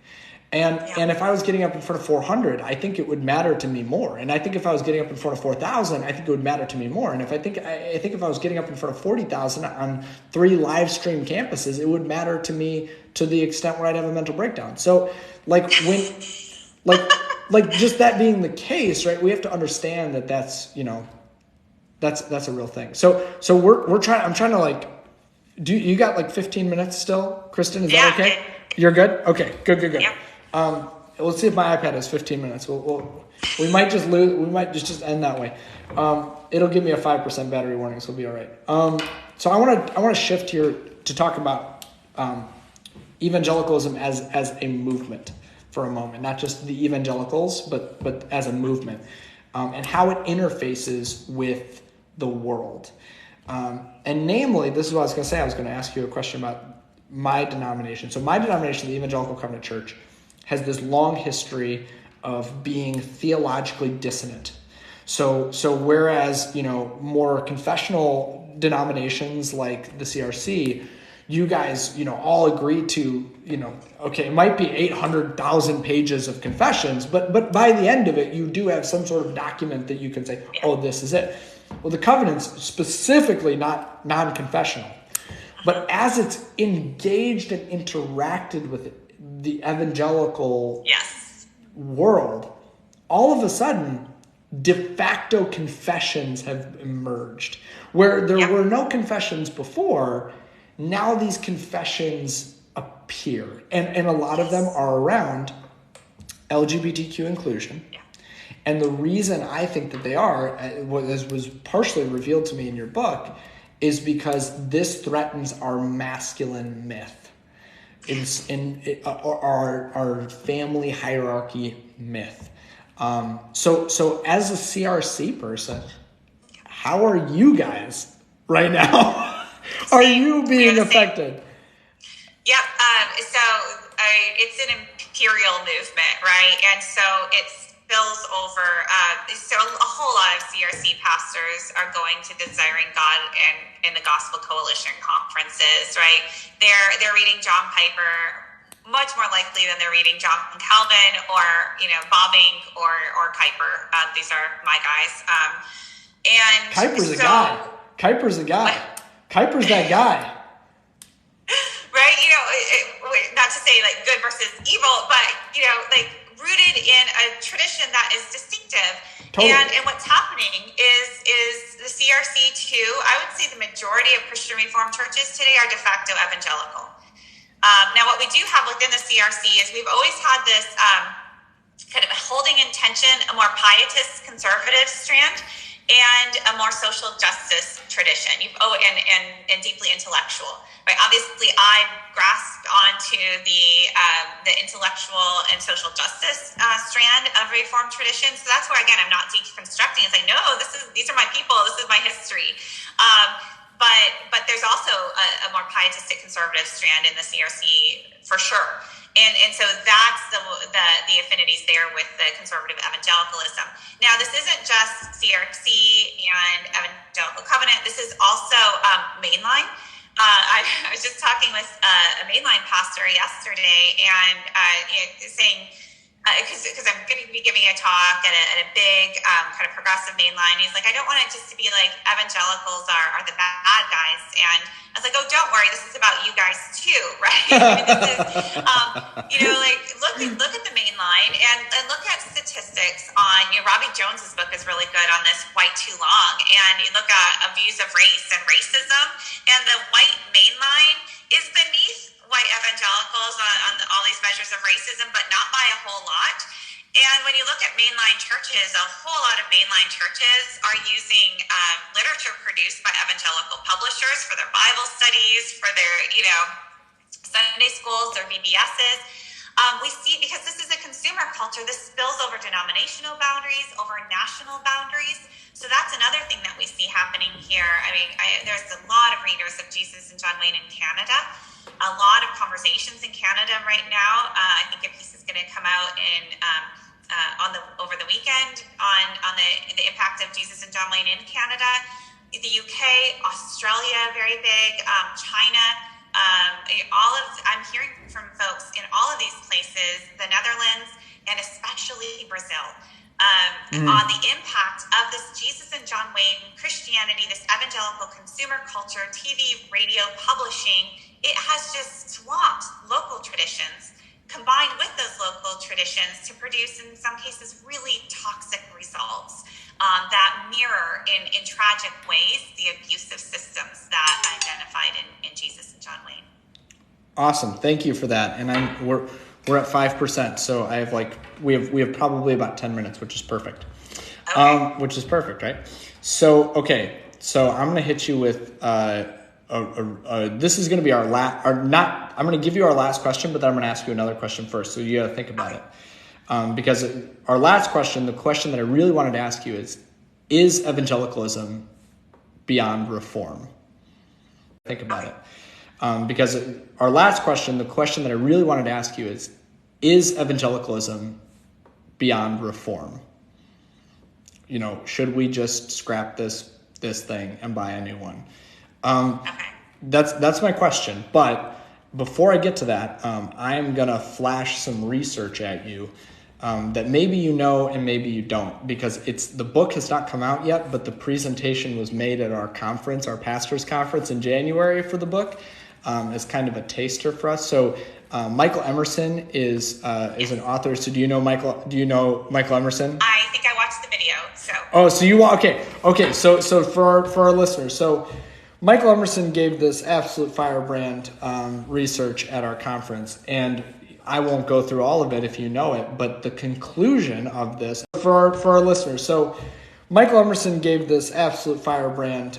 And if I was getting up in front of 400, I think it would matter to me more. And I think if I was getting up in front of 4,000, I think it would matter to me more. And I think if I was getting up in front of 40,000 on 3 live stream campuses, it would matter to me to the extent where I'd have a mental breakdown. So just that being the case, right? We have to understand that that's a real thing. So we're trying. I'm trying to do you got like 15 minutes still, Kristin? Is that okay? You're good. Okay. Good. Yeah. Let's see if my iPad has 15 minutes. We might just lose. We might just end that way. It'll give me a 5% battery warning, so we'll be all right. So I want to shift here to talk about evangelicalism as a movement for a moment, not just the evangelicals, but as a movement, and how it interfaces with the world. And namely, this is what I was going to say. I was going to ask you a question about my denomination. So my denomination, the Evangelical Covenant Church, has this long history of being theologically dissonant. So whereas, more confessional denominations like the CRC, you guys, all agree to, okay, it might be 800,000 pages of confessions, but by the end of it, you do have some sort of document that you can say, oh, this is it. Well, the covenant's specifically not non-confessional, but as it's engaged and interacted with the evangelical world, all of a sudden, de facto confessions have emerged. Where there were no confessions before, now these confessions appear. And a lot of them are around LGBTQ inclusion And the reason I think that they are, as was partially revealed to me in your book, is because this threatens our masculine myth. It's our family hierarchy myth. So as a CRC person, how are you guys right now? Are you being affected? Yep. It's an imperial movement, right? And so it spills over. So a whole lot of CRC pastors are going to Desiring God and in the Gospel Coalition conferences, right? They're reading John Piper much more likely than they're reading John Calvin or Bobbing or Kuyper. These are my guys. And Kuyper's a guy. Kuyper's a guy. Kuyper's that guy. Right? Not to say like good versus evil, but rooted in a tradition that is distinctive. Totally. And what's happening is the CRC too. I would say the majority of Christian Reformed churches today are de facto evangelical. Now, what we do have within the CRC is we've always had this kind of holding in tension a more pietist conservative strand and a more social justice tradition, and deeply intellectual. Right? Obviously, I grasped onto the intellectual and social justice strand of Reformed tradition. So that's where, again, I'm not deconstructing. It's like, no, these are my people. This is my history. But there's also a more pietistic conservative strand in the CRC for sure. And so that's the affinities there with the conservative evangelicalism. Now, this isn't just CRC and Evangelical Covenant. This is also mainline. I was just talking with a mainline pastor yesterday and saying, because I'm going to be giving a talk at a big kind of progressive mainline. He's like, I don't want it just to be like evangelicals are the bad guys. And I was like, oh, don't worry. This is about you guys too, right? I mean, this is, look at the mainline and look at statistics on, Robbie Jones's book is really good on this, White Too Long. And you look at views of race and racism, and the white mainline is beneath white evangelicals on all these measures of racism, but not by a whole lot. And when you look at mainline churches, a whole lot of mainline churches are using literature produced by evangelical publishers for their Bible studies, for their, Sunday schools, their VBSs. We see, because this is a consumer culture, this spills over denominational boundaries, over national boundaries. So that's another thing that we see happening here. I mean, there's a lot of readers of Jesus and John Wayne in Canada. A lot of conversations in Canada right now. I think a piece is going to come out over the weekend on the impact of Jesus and John Wayne in Canada. The UK, Australia, very big. China. I'm hearing from folks in all of these places, the Netherlands, and especially Brazil, on the impact of this Jesus and John Wayne Christianity, this evangelical consumer culture, TV, radio, publishing. It has just swamped local traditions, combined with those local traditions to produce, in some cases, really toxic results that mirror in tragic ways the abusive systems that I identified in Jesus and John Wayne. Awesome, thank you for that. And we're at 5%, so I have we have probably about 10 minutes, which is perfect. Okay. Which is perfect, right? So I'm gonna hit you with this is gonna be I'm gonna give you our last question, but then I'm gonna ask you another question first, so you gotta think about it. Because our last question, the question that I really wanted to ask you is evangelicalism beyond reform? Think about it. Because our last question, the question that I really wanted to ask you is evangelicalism beyond reform? Should we just scrap this thing and buy a new one? That's my question. But before I get to that, I'm going to flash some research at you that maybe you know and maybe you don't, because the book has not come out yet, but the presentation was made at our conference, our pastors conference in January for the book, as kind of a taster for us. So Michael Emerson is an author. So do you know Michael Emerson? I think I watched the video. So. Oh, so you okay. So for our listeners, so Michael Emerson gave this absolute firebrand research at our conference, and I won't go through all of it if you know it, but the conclusion of this For our listeners, so Michael Emerson gave this absolute firebrand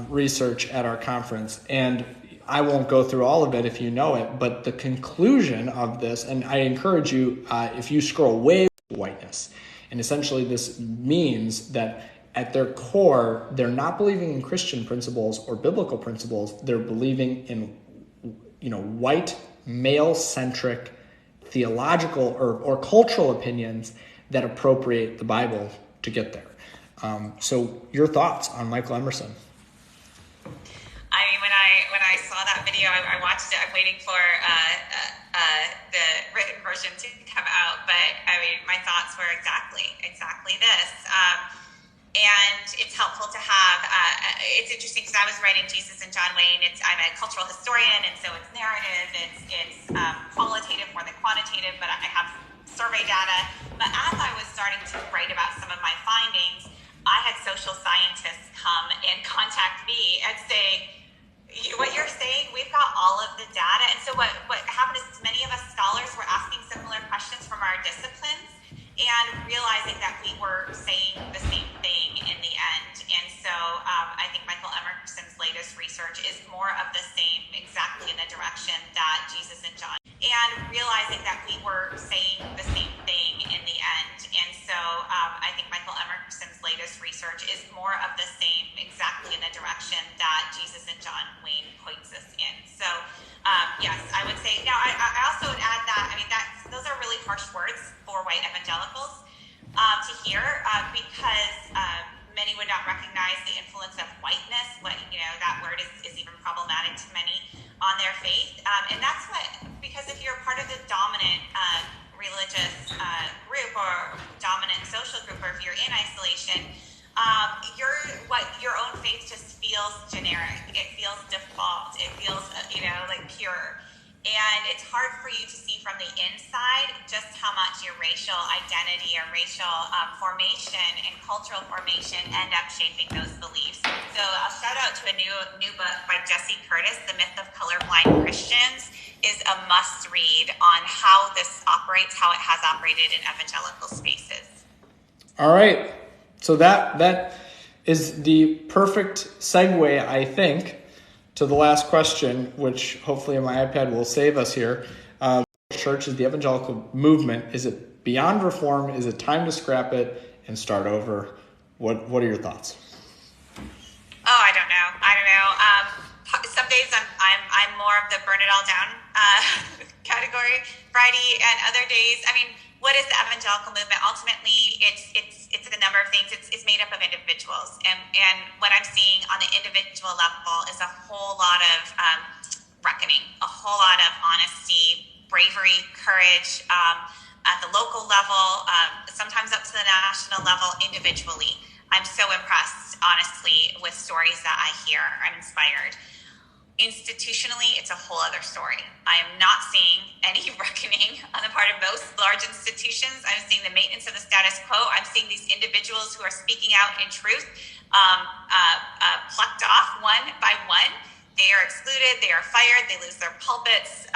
research at our conference, and I won't go through all of it if you know it, but the conclusion of this, and I encourage you, if you scroll way whiteness, and essentially this means that at their core, they're not believing in Christian principles or biblical principles. They're believing in, white, male-centric, theological or cultural opinions that appropriate the Bible to get there. So your thoughts on Michael Emerson? I mean, when I saw that video, I watched it. I'm waiting for the written version to come out, but I mean, my thoughts were exactly this. And it's helpful to have, it's interesting because I was writing Jesus and John Wayne. I'm a cultural historian, and so it's narrative, it's qualitative more than quantitative, but I have survey data. But as I was starting to write about some of my findings, I had social scientists come and contact me and say, what you're saying, we've got all of the data. And so what happened is many of us scholars were asking similar questions from our disciplines and realizing that we were saying the same thing in the end. And so I think Michael Emerson's latest research is more of the same, exactly in the direction that Jesus and John, and realizing that we were saying the same thing in the end. And so I think Michael Emerson's latest research is more of the same, exactly in the direction that Jesus and John Wayne points us in. So yes, I would say, now I also would add that, I mean, those are really harsh words for white evangelicals to hear because many would not recognize the influence of whiteness. That word is even problematic to many on their faith. And that's because if you're part of the dominant religious group or dominant social group, or if you're in isolation, your own faith just feels generic. It feels default. It feels, like pure. And it's hard for you to see from the inside just how much your racial identity or racial formation and cultural formation end up shaping those beliefs. So I'll shout out to a new book by Jesse Curtis, The Myth of Colorblind Christians, is a must read on how this operates, how it has operated in evangelical spaces. All right. So that is the perfect segue, I think, to the last question, which hopefully my iPad will save us here. Church is the evangelical movement. Is it beyond reform? Is it time to scrap it and start over? What are your thoughts? Oh, I don't know. Some days I'm more of the burn it all down category, Friday, and other days, I mean, what is the evangelical movement? Ultimately, it's a number of things. It's made up of individuals, and what I'm seeing on the individual level is a whole lot of reckoning, a whole lot of honesty, bravery, courage at the local level, sometimes up to the national level individually. I'm so impressed, honestly, with stories that I hear. I'm inspired. Institutionally, it's a whole other story. I am not seeing any reckoning on the part of most large institutions. I'm seeing the maintenance of the status quo. I'm seeing these individuals who are speaking out in truth plucked off one by one. They are excluded. They are fired. They lose their pulpits.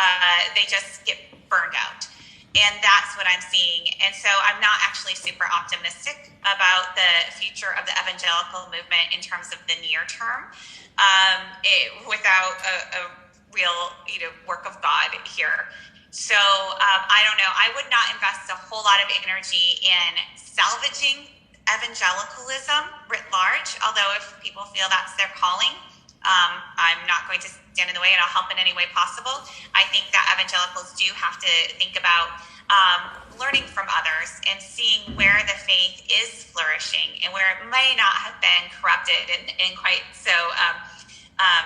They just get burned out. And that's what I'm seeing. And so I'm not actually super optimistic about the future of the evangelical movement in terms of the near term. Without a real, work of God here. So I don't know. I would not invest a whole lot of energy in salvaging evangelicalism writ large, although if people feel that's their calling, I'm not going to stand in the way, and I'll help in any way possible. I think that evangelicals do have to think about learning from others and seeing where the faith is flourishing and where it may not have been corrupted in quite so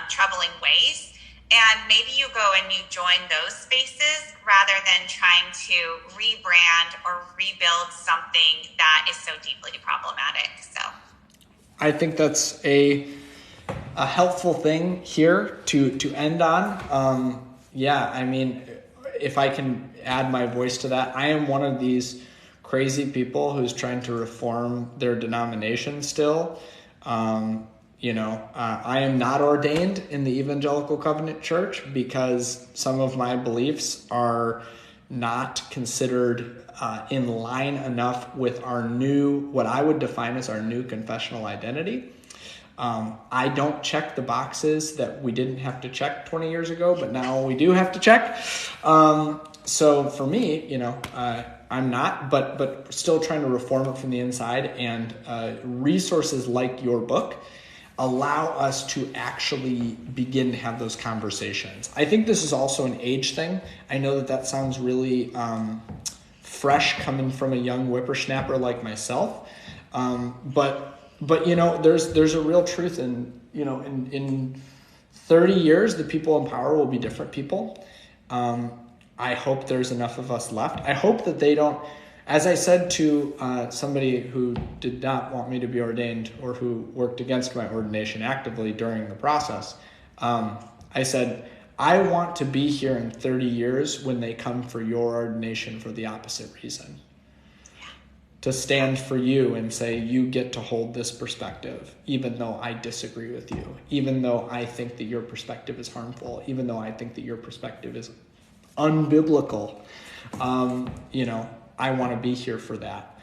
troubling ways. And maybe you go and you join those spaces rather than trying to rebrand or rebuild something that is so deeply problematic. So I think that's a helpful thing here to end on. I mean, if I can add my voice to that, I am one of these crazy people who's trying to reform their denomination still. I am not ordained in the Evangelical Covenant Church because some of my beliefs are not considered in line enough with our new, what I would define as our new confessional identity. I don't check the boxes that we didn't have to check 20 years ago, but now we do have to check. So for me, I'm not, but still trying to reform it from the inside, and resources like your book allow us to actually begin to have those conversations. I think this is also an age thing. I know that sounds really fresh coming from a young whippersnapper like myself, but there's a real truth in 30 years, the people in power will be different people. I hope there's enough of us left. I hope that they don't, as I said to somebody who did not want me to be ordained, or who worked against my ordination actively during the process, I said, I want to be here in 30 years when they come for your ordination for the opposite reason. To stand for you and say, you get to hold this perspective, even though I disagree with you, even though I think that your perspective is harmful, even though I think that your perspective is unbiblical. I want to be here for that.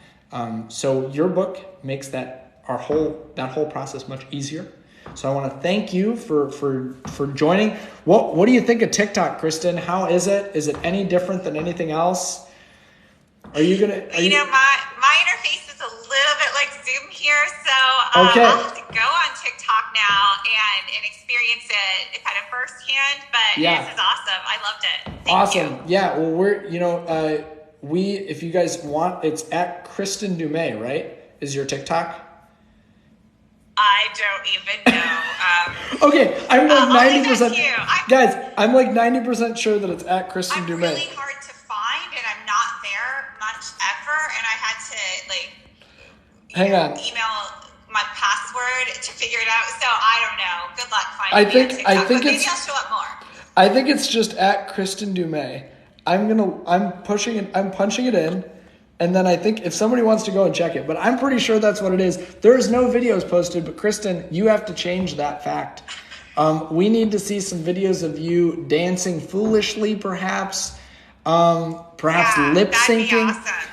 So your book makes that whole process much easier. So I want to thank you for joining. What do you think of TikTok, Kristin? How is it? Is it any different than anything else? Are you gonna? My interface is a little bit like Zoom here, so okay. I'll have to go on TikTok now and experience it kind of firsthand. But This is awesome. I loved it. Thank you. Yeah. Well, we're if you guys want, it's at Kristin Du Mez, right? Is your TikTok? I don't even know. Okay, I'm like 90%. Guys, I'm like 90% sure that it's at Kristin Du Mez. I'm really hard to find, and I'm not there much ever, and I had to email my password to figure it out. So I don't know. Good luck finding me on TikTok, but maybe I'll show up more. I think it's just at Kristin Du Mez. I'm punching it in, and then I think if somebody wants to go and check it, but I'm pretty sure that's what it is. There's no videos posted, but Kristin, you have to change that fact. We need to see some videos of you dancing foolishly, perhaps lip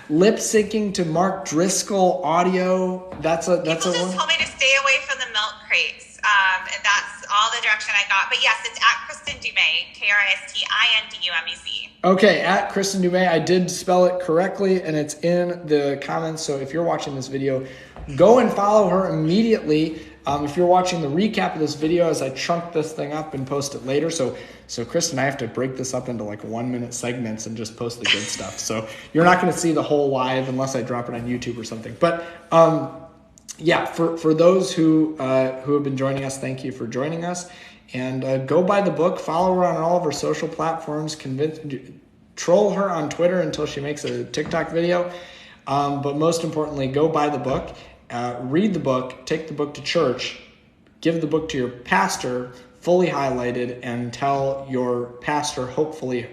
syncing to Mark Driscoll audio. People just told me to stay away from the milk crates, and that's all the direction I got. But yes, it's at Kristin Du Mez, KristinDumez. Okay, at Kristin Du Mez. I did spell it correctly, and it's in the comments. So if you're watching this video, go and follow her immediately. If you're watching the recap of this video as I chunk this thing up and post it later, so Kristin, I have to break this up into like 1-minute segments and just post the good stuff. So you're not going to see the whole live unless I drop it on YouTube or something. But for those who have been joining us, thank you for joining us. And go buy the book. Follow her on all of her social platforms. Troll her on Twitter until she makes a TikTok video. But most importantly, go buy the book. Read the book, take the book to church, give the book to your pastor, fully highlighted, and tell your pastor, hopefully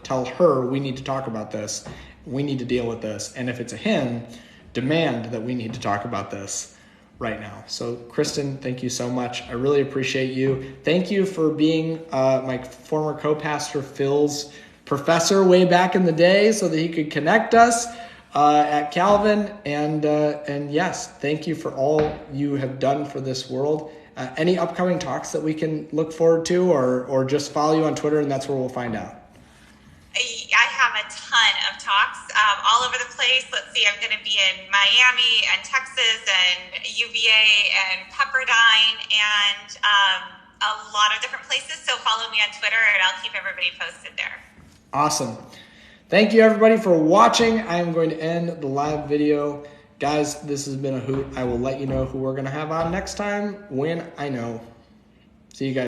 tell her we need to talk about this, we need to deal with this, and if it's a him, demand that we need to talk about this right now. So Kristin, thank you so much. I really appreciate you. Thank you for being my former co-pastor Phil's professor way back in the day so that he could connect us at Calvin, and yes, thank you for all you have done for this world. Any upcoming talks that we can look forward to, or just follow you on Twitter and that's where we'll find out? I have a ton of talks all over the place. Let's see, I'm going to be in Miami and Texas and UVA and Pepperdine and a lot of different places. So follow me on Twitter and I'll keep everybody posted there. Awesome. Thank you, everybody, for watching. I am going to end the live video. Guys, this has been a hoot. I will let you know who we're going to have on next time when I know. See you guys.